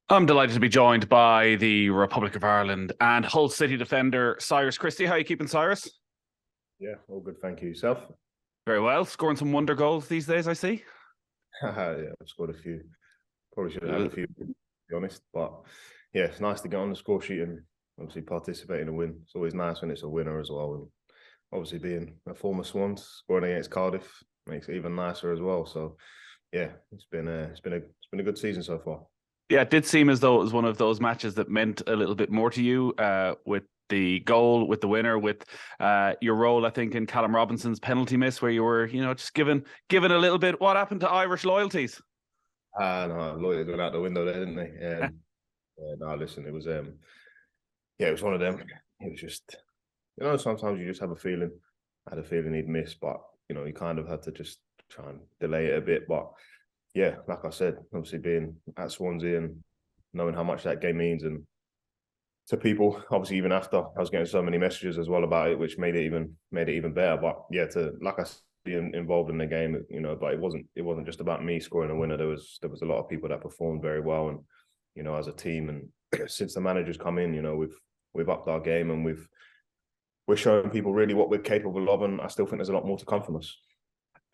I'm delighted to be joined by the Republic of Ireland and Hull City defender Cyrus Christie. How are you keeping, Cyrus? Yeah, all good. Thank you. Yourself? Very well. Scoring some wonder goals these days, I see. Yeah, I've scored a few. Probably should have had Uh, a few, to be honest. But yeah, it's nice to get on the score sheet and obviously participate in a win. It's always nice when it's a winner as well. And obviously being a former Swans, scoring against Cardiff makes it even nicer as well. So yeah, it's been a good season so far. Yeah, it did seem as though it was one of those matches that meant a little bit more to you with the goal, with the winner, with your role, I think, in Callum Robinson's penalty miss, where you were, just given a little bit. What happened to Irish loyalties? No, Lloyd went out the window there, didn't they? Yeah, no, listen, it was one of them. It was just, sometimes you just have a feeling. I had a feeling he'd miss, but he kind of had to just try and delay it a bit. But yeah, like I said, obviously being at Swansea and knowing how much that game means, and to people, obviously even after I was getting so many messages as well about it, which made it even better. But yeah, to like I said, be involved in the game, but it wasn't just about me scoring a winner. There was a lot of people that performed very well, and as a team, and since the manager's come in, we've upped our game, and we're showing people really what we're capable of, and I still think there's a lot more to come from us.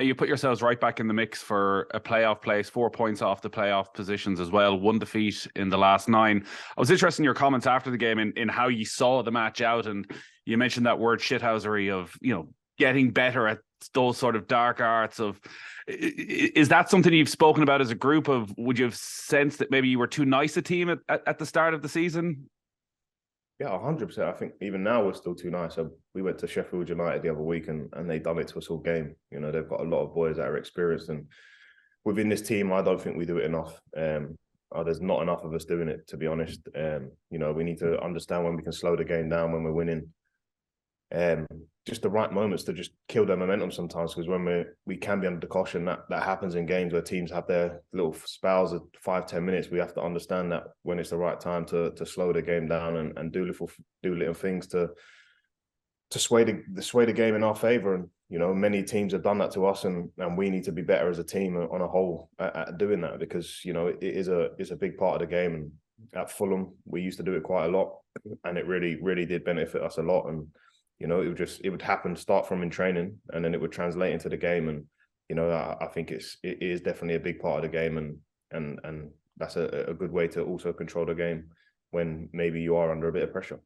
You put yourselves right back in the mix for a playoff place, 4 points off the playoff positions as well, one defeat in the last 9. I was interested in your comments after the game in how you saw the match out, and you mentioned that word shithousery of, getting better at those sort of dark arts of, is that something you've spoken about as a group of, would you have sensed that maybe you were too nice a team at the start of the season? Yeah, 100%. I think even now we're still too nice. So we went to Sheffield United the other week, and they done it to us all game. They've got a lot of boys that are experienced, and within this team, I don't think we do it enough. There's not enough of us doing it, to be honest. We need to understand when we can slow the game down when we're winning. Just the right moments to just kill their momentum sometimes, because when we can be under caution, that happens in games where teams have their little spells of 5-10 minutes. We have to understand that when it's the right time to slow the game down and do little things to sway the game in our favor. And many teams have done that to us, and we need to be better as a team on a whole at doing that, because it's a big part of the game. And at Fulham, we used to do it quite a lot, and it really did benefit us a lot. And it would happen, start from in training, and then it would translate into the game. And I think it is definitely a big part of the game, and that's a good way to also control the game when maybe you are under a bit of pressure.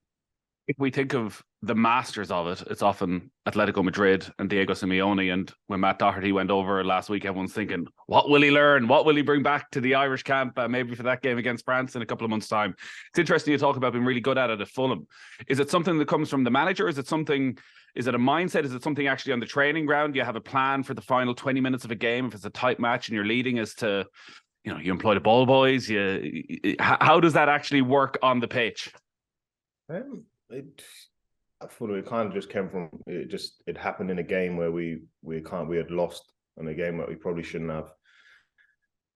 If we think of the masters of it, it's often Atletico Madrid and Diego Simeone. And when Matt Doherty went over last week, everyone's thinking, what will he learn? What will he bring back to the Irish camp? Maybe for that game against France in a couple of months' time. It's interesting you talk about being really good at it at Fulham. Is it something that comes from the manager? Is it a mindset? Is it something actually on the training ground? Do you have a plan for the final 20 minutes of a game if it's a tight match and you're leading, as to, you employ the ball boys? How does that actually work on the pitch? It kind of just came from it happened in a game where we had lost, in a game that we probably shouldn't have,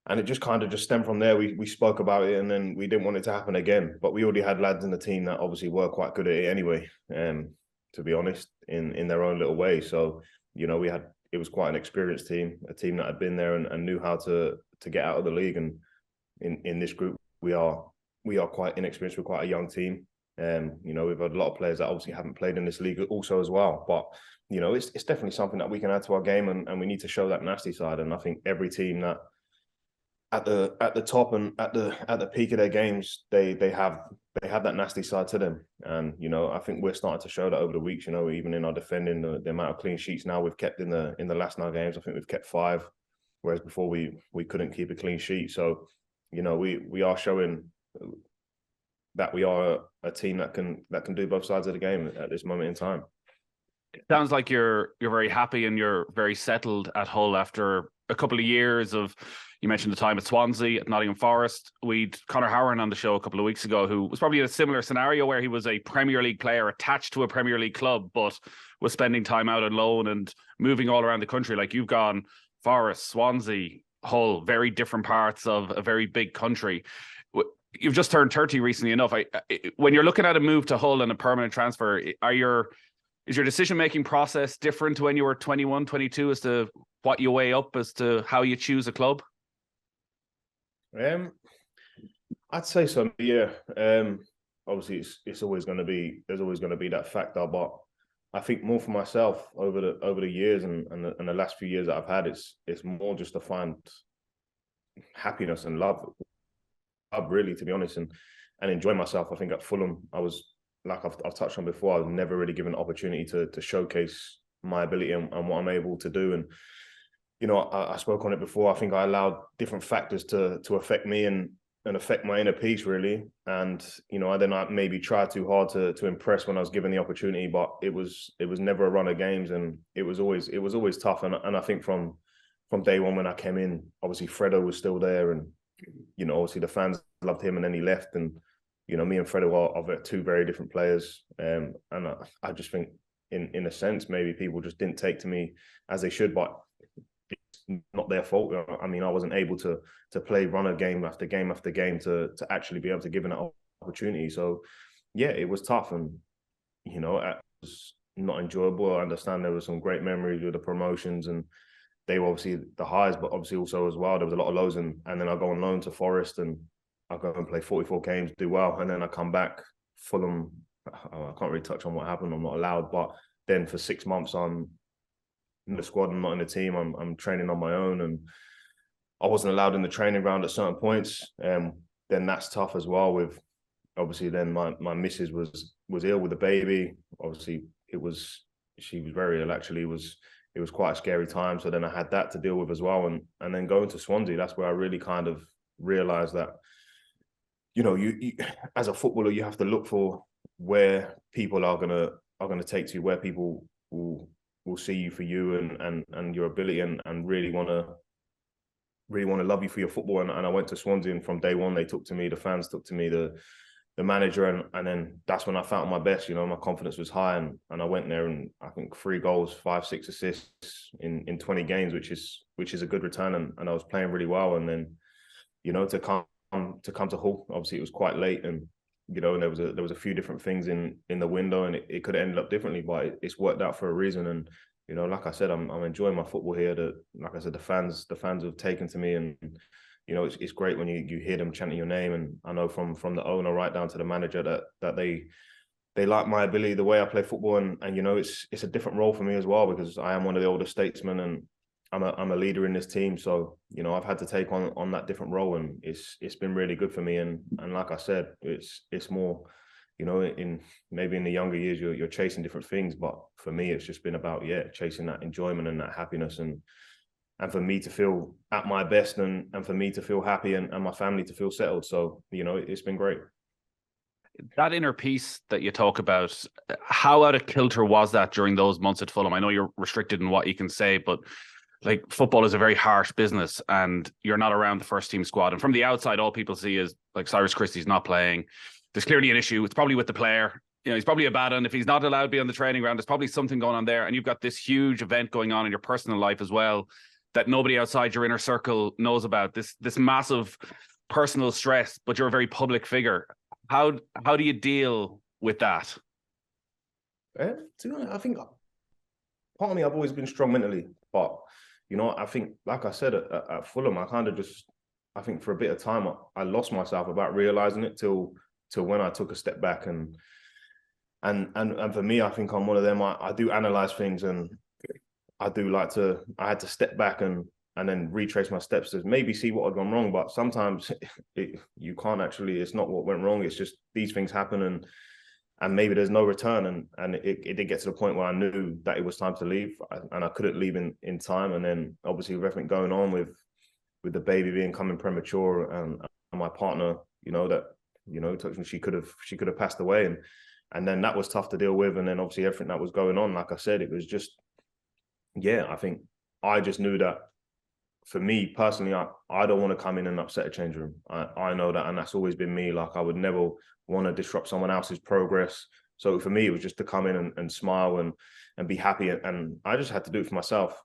and it just kind of just stemmed from there. We spoke about it, and then we didn't want it to happen again. But we already had lads in the team that obviously were quite good at it anyway, to be honest, in their own little way. So it was quite an experienced team, a team that had been there and knew how to get out of the league. And in this group, we are quite inexperienced. We're quite a young team. We've had a lot of players that obviously haven't played in this league also as well. But it's definitely something that we can add to our game, and we need to show that nasty side. And I think every team that at the top and at the peak of their games, they have that nasty side to them. And I think we're starting to show that over the weeks. Even in our defending, the amount of clean sheets now we've kept in the last 9 games, I think we've kept 5, whereas before we couldn't keep a clean sheet. So we are showing that we are a team that can do both sides of the game at this moment in time. It sounds like you're very happy and you're very settled at Hull after a couple of years of, you mentioned the time at Swansea, at Nottingham Forest. We'd Conor Howeran on the show a couple of weeks ago, who was probably in a similar scenario where he was a Premier League player attached to a Premier League club, but was spending time out on loan and moving all around the country. Like you've gone Forest, Swansea, Hull, very different parts of a very big country. You've just turned 30 recently enough. When you're looking at a move to Hull and a permanent transfer, is your decision-making process different to when you were 21, 22 as to what you weigh up as to how you choose a club? I'd say so. Yeah. Obviously, it's always going to be there's always going to be that factor, but I think more for myself over the years and the last few years that I've had, it's more just to find happiness and love really, to be honest, and enjoy myself. I think at Fulham, I was like I've touched on before. I was never really given an opportunity to showcase my ability and what I'm able to do. And I spoke on it before. I think I allowed different factors to affect me and affect my inner peace, really. And I maybe tried too hard to impress when I was given the opportunity, but it was never a run of games, and it was always tough. And I think from day one when I came in, obviously Fredo was still there, and obviously the fans loved him, and then he left, and me and Fredo are two very different players. And I just think in a sense maybe people just didn't take to me as they should, but not their fault. I mean, I wasn't able to play runner game after game after game to actually be able to give an opportunity. So yeah, it was tough, and it was not enjoyable. I understand there were some great memories with the promotions, and they were obviously the highs, but obviously also as well there was a lot of lows. And then I go on loan to Forest, and I go and play 44 games, do well, and then I come back Fulham. I can't really touch on what happened. I'm not allowed, but then for 6 months I'm in the squad. I'm not in the team. I'm training on my own, and I wasn't allowed in the training ground at certain points. Then that's tough as well. With obviously then my missus was ill with the baby. Obviously she was very ill. Actually, it was quite a scary time. So then I had that to deal with as well, and then going to Swansea, that's where I really kind of realised that you as a footballer you have to look for where people are gonna take to you, where people will see you for you and your ability, and really want to love you for your football. And I went to Swansea, and from day one they took to me, the fans took to me, the manager, and then that's when I found my best. My confidence was high, and I went there, and I think 3 goals, 5-6 assists in 20 games, which is a good return, and I was playing really well. And then to come to Hull, obviously it was quite late, and and there was a few different things in the window, and it could have ended up differently, but it's worked out for a reason. And like I said, I'm enjoying my football here. Like I said, the fans have taken to me, and it's great when you hear them chanting your name. And I know from the owner right down to the manager that they like my ability, the way I play football, and it's a different role for me as well, because I am one of the older statesmen, and I'm a leader in this team. So I've had to take on that different role, and it's been really good for me. And like I said, it's more in maybe in the younger years you're chasing different things, but for me it's just been about chasing that enjoyment and that happiness, and for me to feel at my best, and for me to feel happy, and my family to feel settled. So it's been great. That inner peace that you talk about, how out of kilter was that during those months at Fulham? I know you're restricted in what you can say, but like, football is a very harsh business, and you're not around the first team squad. And from the outside, all people see is like Cyrus Christie's not playing. There's clearly an issue. It's probably with the player. He's probably a bad one. If he's not allowed to be on the training ground, there's probably something going on there. And you've got this huge event going on in your personal life as well that nobody outside your inner circle knows about. This massive personal stress, but you're a very public figure. How do you deal with that? To be honest, I think part of me, I've always been strong mentally, but I think, like I said, at Fulham, I kind of I think for a bit of time, I lost myself about realizing it till when I took a step back, and for me, I think I'm one of them. I do analyze things, and I had to step back and then retrace my steps to maybe see what had gone wrong. But sometimes you can't actually. It's not what went wrong. It's just these things happen, and maybe there's no return. And it did get to the point where I knew that it was time to leave, and I couldn't leave in time. And then obviously with everything going on with the baby coming premature, and my partner, she could have passed away, and then that was tough to deal with. And then obviously everything that was going on, like I said, it was just, I think I just knew that for me personally, I don't want to come in and upset a change room. I know that, and that's always been me. Like, I would never want to disrupt someone else's progress. So for me, it was just to come in and smile and be happy. And I just had to do it for myself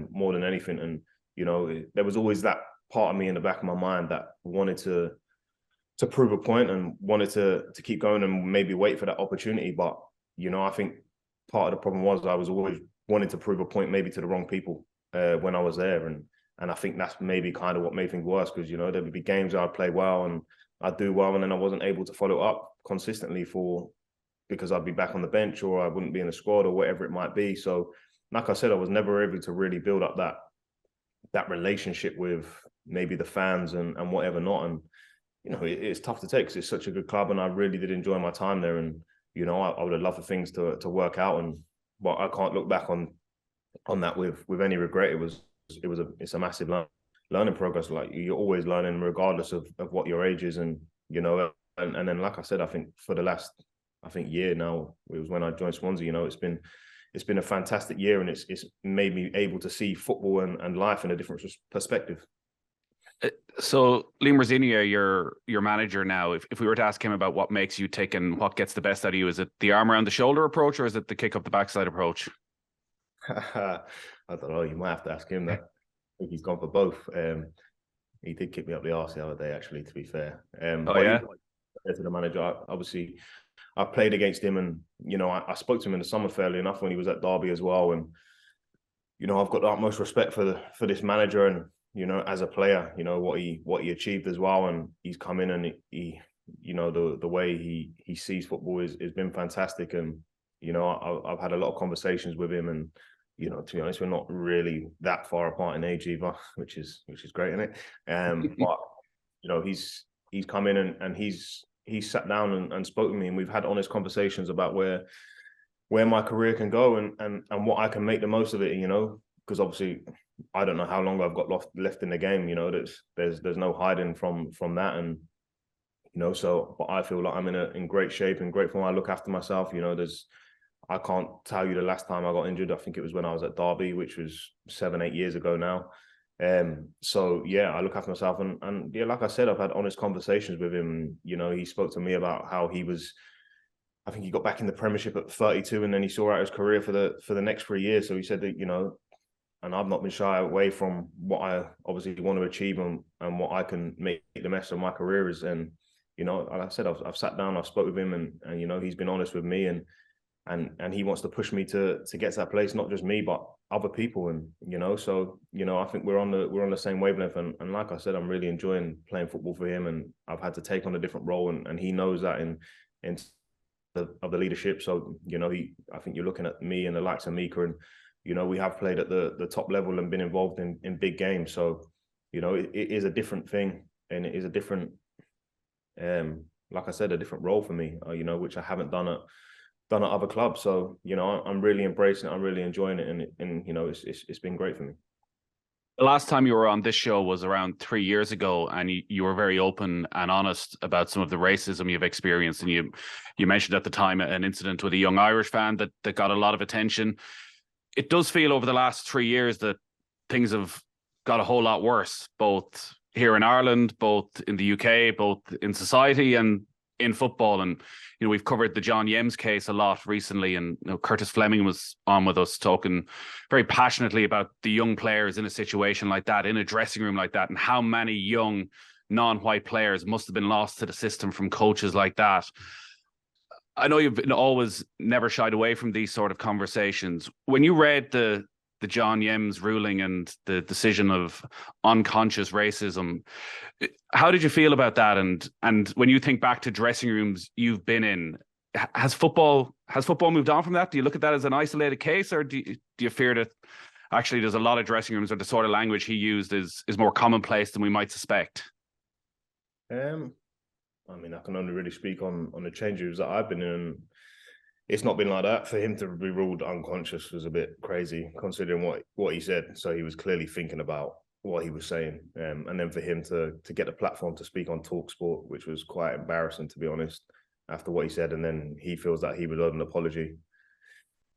more than anything. And, there was always that part of me in the back of my mind that wanted to prove a point and wanted to keep going and maybe wait for that opportunity. But, I think part of the problem was I was always wanting to prove a point maybe to the wrong people when I was there. And I think that's maybe kind of what made things worse, because, there would be games I'd play well and I'd do well, and then I wasn't able to follow up consistently because I'd be back on the bench or I wouldn't be in the squad or whatever it might be. So, like I said, I was never able to really build up that relationship with maybe the fans and whatever not. And it's tough to take because it's such a good club, and I really did enjoy my time there. And I would have loved for things to work out, but I can't look back on that with any regret. It's a massive learning progress. Like, you're always learning regardless of what your age is, and and then, like I said, I think for the last year now, it was when I joined Swansea. It's been a fantastic year, and it's made me able to see football and life in a different perspective. So Liam Rosenior, your manager now, if we were to ask him about what makes you tick and what gets the best out of you, is it the arm around the shoulder approach, or is it the kick up the backside approach? I don't know. You might have to ask him that. I think he's gone for both. He did kick me up the arse the other day, actually, to be fair. To the manager, obviously, I played against him, and I spoke to him in the summer fairly enough when he was at Derby as well. And I've got the utmost respect for this manager, and as a player, what he achieved as well. And he's come in, and he the way he sees football has been fantastic. And I've had a lot of conversations with him, and to be honest, we're not really that far apart in age either, which is great, isn't it? But he's come in, and he's sat down and spoke to me, and we've had honest conversations about where my career can go and what I can make the most of it. Because obviously I don't know how long I've got left in the game. There's no hiding from that, and so, but I feel like I'm in great shape and grateful. I look after myself. I can't tell you the last time I got injured. I think it was when I was at Derby, which was 7-8 years ago now. So yeah, I look after myself, and yeah, like I said, I've had honest conversations with him. He spoke to me about how I think he got back in the Premiership at 32, and then he saw out his career for the next 3 years. So he said that, and I've not been shy away from what I obviously want to achieve and what I can make the best of my career is. And, like I said, I've sat down, I've spoke with him, and he's been honest with me, and he wants to push me to get to that place, not just me, but other people. And, so, I think we're on the same wavelength. And like I said, I'm really enjoying playing football for him, and I've had to take on a different role, and he knows that in of the leadership. So, I think you're looking at me and the likes of Mika, and, we have played at the top level and been involved in big games. So, it is a different thing, and it is a different, like I said, a different role for me, which I haven't done at other clubs. So, I'm really embracing it. I'm really enjoying it. And it's been great for me. The last time you were on this show was around 3 years ago, and you were very open and honest about some of the racism you've experienced. And you mentioned at the time an incident with a young Irish fan that got a lot of attention. It does feel over the last 3 years that things have got a whole lot worse, both here in Ireland, both in the UK, both in society and in football. And we've covered the John Yems case a lot recently, and Curtis Fleming was on with us talking very passionately about the young players in a situation like that, in a dressing room like that, and how many young non-white players must have been lost to the system from coaches like that. I know you've always never shied away from these sort of conversations. When you read the John Yems ruling and the decision of unconscious racism, how did you feel about that? And when you think back to dressing rooms you've been in, has football moved on from that? Do you look at that as an isolated case, or do you fear that actually there's a lot of dressing rooms, or the sort of language he used is more commonplace than we might suspect? I mean, I can only really speak on the change rooms that I've been in. It's not been like that. For him to be ruled unconscious was a bit crazy, considering what he said. So he was clearly thinking about what he was saying. And then for him to get a platform to speak on TalkSport, which was quite embarrassing, to be honest, after what he said, and then he feels that he would owe an apology.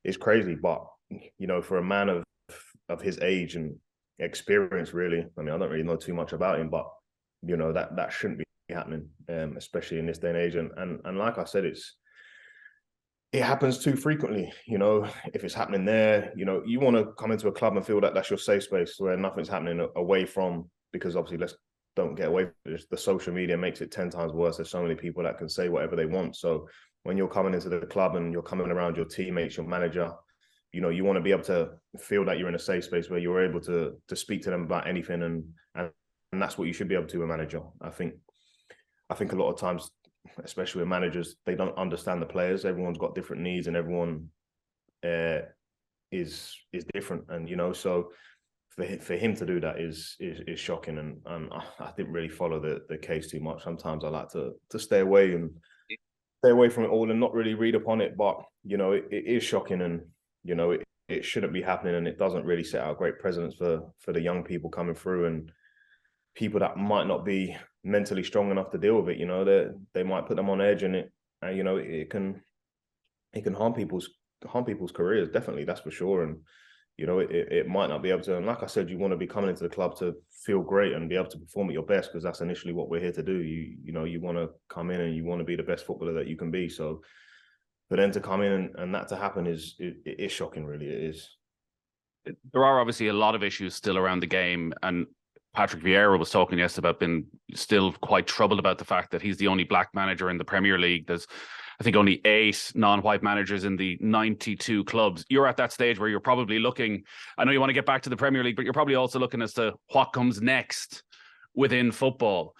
It's crazy. But, for a man of his age and experience, really, I mean, I don't really know too much about him, but, that shouldn't be happening, especially in this day and age. And like I said, it happens too frequently. If it's happening there, you want to come into a club and feel that that's your safe space where nothing's happening away from, because obviously let's don't get away from it. The social media makes it 10 times worse. There's so many people that can say whatever they want. So when you're coming into the club and you're coming around your teammates, your manager, you want to be able to feel that you're in a safe space where you're able to speak to them about anything, and that's what you should be able to, a manager. I think I think a lot of times, especially with managers, they don't understand the players. Everyone's got different needs, and everyone is different. And so for him to do that is shocking. And I didn't really follow the case too much. Sometimes I like to stay away from it all and not really read upon it. But it is shocking, and it shouldn't be happening, and it doesn't really set out great precedents for the young people coming through and people that might not be mentally strong enough to deal with it. They might put them on edge, and it can harm people's careers. Definitely, that's for sure. And it might not be able to. And like I said, you want to be coming into the club to feel great and be able to perform at your best, because that's initially what we're here to do. You want to come in and you want to be the best footballer that you can be. So for them to come in and that to happen is shocking. Really, it is. There are obviously a lot of issues still around the game, and Patrick Vieira was talking yesterday about being still quite troubled about the fact that he's the only black manager in the Premier League. There's, I think, only 8 non-white managers in the 92 clubs. You're at that stage where you're probably looking, I know you want to get back to the Premier League, but you're probably also looking as to what comes next within football.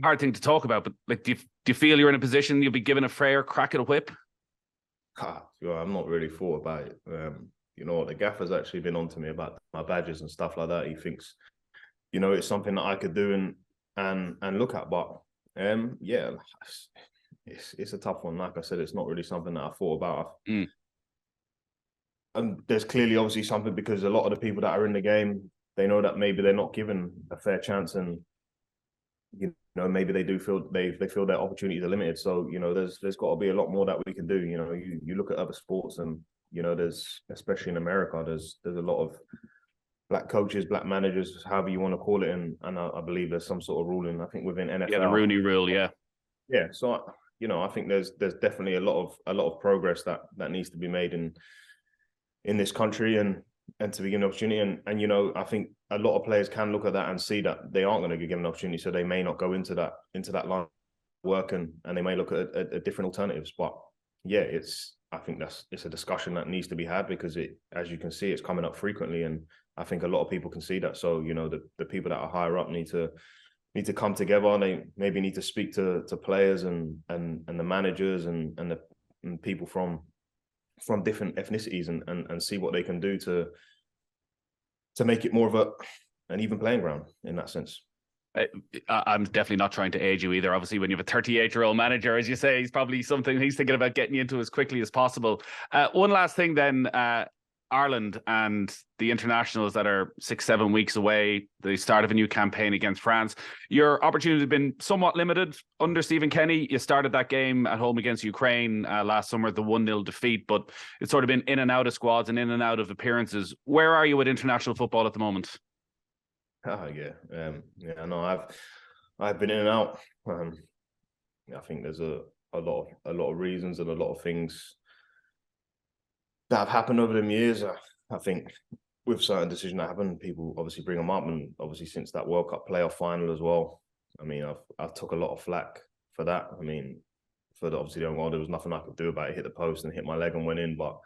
Hard thing to talk about, but like, do you feel you're in a position you'll be given a fair crack at a whip? I'm not really thought about it. The gaffer's actually been on to me about my badges and stuff like that. He thinks, it's something that I could do and look at. But yeah, it's a tough one. Like I said, it's not really something that I thought about. And there's clearly obviously something, because a lot of the people that are in the game, they know that maybe they're not given a fair chance, and maybe they do feel they feel their opportunities are limited. So there's got to be a lot more that we can do. You look at other sports, and there's, especially in America, there's a lot of black coaches, black managers, however you want to call it, and I believe there's some sort of ruling, I think, within NFL. Yeah, the Rooney Rule, yeah. Yeah, so I think there's definitely a lot of progress that needs to be made in this country, and to be given an opportunity. And I think a lot of players can look at that and see that they aren't going to get given an opportunity, so they may not go into that line of work, and they may look at different alternatives. But yeah, I think it's a discussion that needs to be had, because as you can see, it's coming up frequently, and I think a lot of people can see that. So the people that are higher up need to come together, and they maybe need to speak to players and the managers and the people from different ethnicities, and see what they can do to make it more of an even playing ground in that sense. I'm definitely not trying to age you either. Obviously, when you have a 38-year-old manager, as you say, he's probably something he's thinking about getting you into as quickly as possible. One last thing then, Ireland and the internationals that are 6-7 weeks away, the start of a new campaign against France. Your opportunity has been somewhat limited under Stephen Kenny. You started that game at home against Ukraine last summer, the 1-0 defeat, but it's sort of been in and out of squads and in and out of appearances. Where are you with international football at the moment? No, I've been in and out. I think there's a lot of reasons and a lot of things that have happened over the years. I think with certain decisions that happen, people obviously bring them up, and obviously since that World Cup playoff final as well, I mean, I took a lot of flack for that. I mean, obviously the own goal, there was nothing I could do about it. Hit the post and hit my leg and went in, but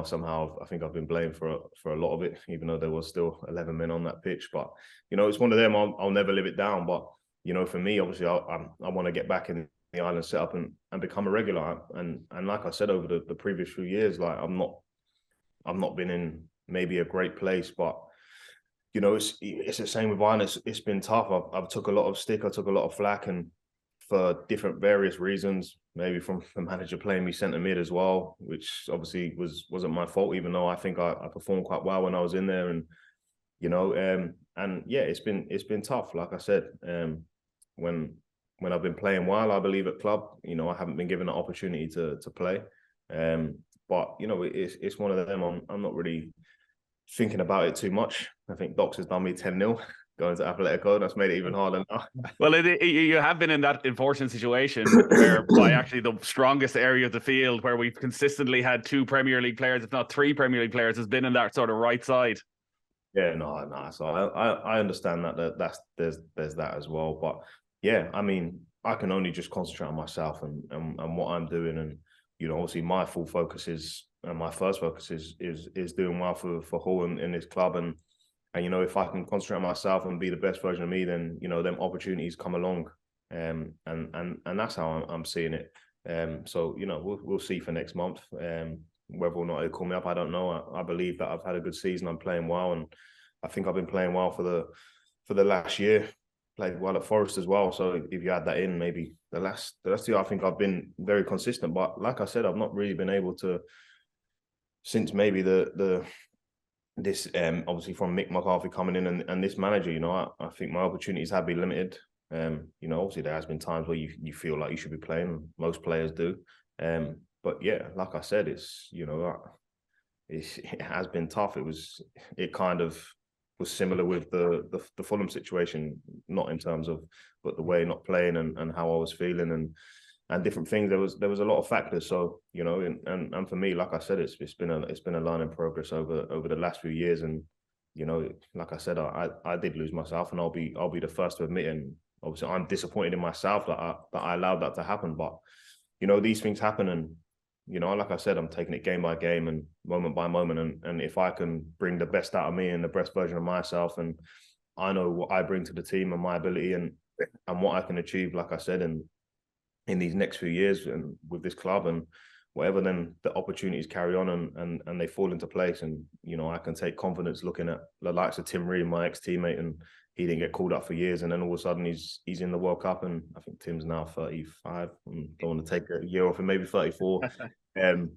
somehow I think I've been blamed for a lot of it, even though there was still 11 men on that pitch. But it's one of them. I'll never live it down. But for me, obviously, I want to get back in the island setup and become a regular. And like I said, over the previous few years, like I've not been in maybe a great place, but it's the same with Ireland. It's been tough. I've took a lot of stick. I took a lot of flack, and for different various reasons, maybe from the manager playing me centre mid as well, which obviously wasn't my fault, even though I think I performed quite well when I was in there. And and yeah, it's been tough. Like I said, when I've been playing well, I believe at club, I haven't been given an opportunity to play. But it's one of them. I'm not really thinking about it too much. I think Docs has done me 10-0. Going to Atletico, that's made it even harder now. Well, you have been in that unfortunate situation where by actually the strongest area of the field, where we've consistently had 2 Premier League players, if not 3 Premier League players, has been in that sort of right side. Yeah, no. So I understand that there's that as well. But yeah, I mean, I can only just concentrate on myself and what I'm doing, and obviously my full focus is, and my first focus is doing well for Hull in this club, and And, if I can concentrate on myself and be the best version of me, then, them opportunities come along. And that's how I'm seeing it. So, we'll see for next month. Whether or not they call me up, I don't know. I believe that I've had a good season. I'm playing well, and I think I've been playing well for the last year. Played well at Forest as well. So if you add that in, maybe the last year, I think I've been very consistent. But like I said, I've not really been able to, since maybe this obviously from Mick McCarthy coming in and this manager, I think my opportunities have been limited. Obviously there has been times where you feel like you should be playing. Most players do. But yeah, like I said, it has been tough. It kind of was similar with the Fulham situation, not in terms of, but the way not playing and how I was feeling and different things. There was a lot of factors. So, and for me, like I said, it's been a learning progress over the last few years. And, like I said, I did lose myself, and I'll be the first to admit, and obviously I'm disappointed in myself that I allowed that to happen. But, these things happen, and, like I said, I'm taking it game by game and moment by moment. And if I can bring the best out of me and the best version of myself, and I know what I bring to the team and my ability and what I can achieve, like I said, in these next few years and with this club and whatever, then the opportunities carry on and they fall into place. And, I can take confidence looking at the likes of Tim Ream, my ex-teammate, and he didn't get called up for years. And then all of a sudden he's in the World Cup, and I think Tim's now 35. And don't want to take a year off, and maybe 34. And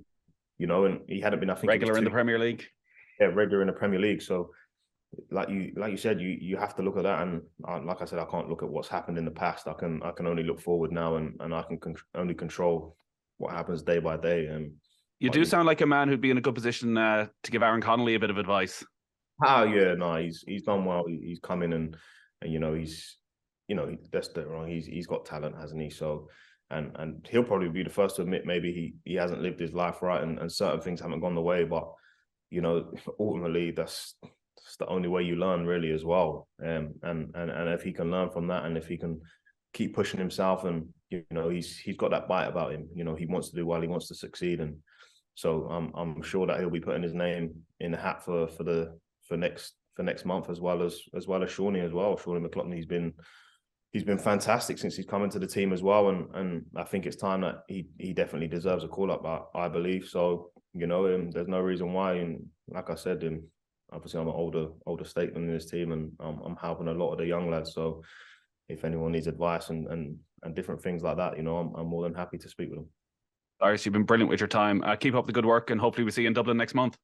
he hadn't been, I think, regular in the Premier League. Yeah, regular in the Premier League. So like you said, you have to look at that, and like I said, I can't look at what's happened in the past. I can only look forward now, and I can only control what happens day by day. And you do sound like a man who'd be in a good position to give Aaron Connolly a bit of advice. Oh yeah, no, he's done well. He's come in and he's that's the wrong. He's got talent, hasn't he? So and he'll probably be the first to admit maybe he hasn't lived his life right, and certain things haven't gone the way. But ultimately that's the only way you learn, really, as well. And if he can learn from that, and if he can keep pushing himself, and he's got that bite about him. He wants to do well, he wants to succeed, and so I'm sure that he'll be putting his name in the hat for next month, as well as Shawnee as well. Shawnee McLaughlin, he's been fantastic since he's come into the team as well, and I think it's time that he definitely deserves a call up. I believe so. There's no reason why, and like I said, obviously I'm an older statesman in this team, and I'm helping a lot of the young lads. So if anyone needs advice and different things like that, I'm more than happy to speak with them. Cyrus, you've been brilliant with your time. Keep up the good work, and hopefully we see you in Dublin next month.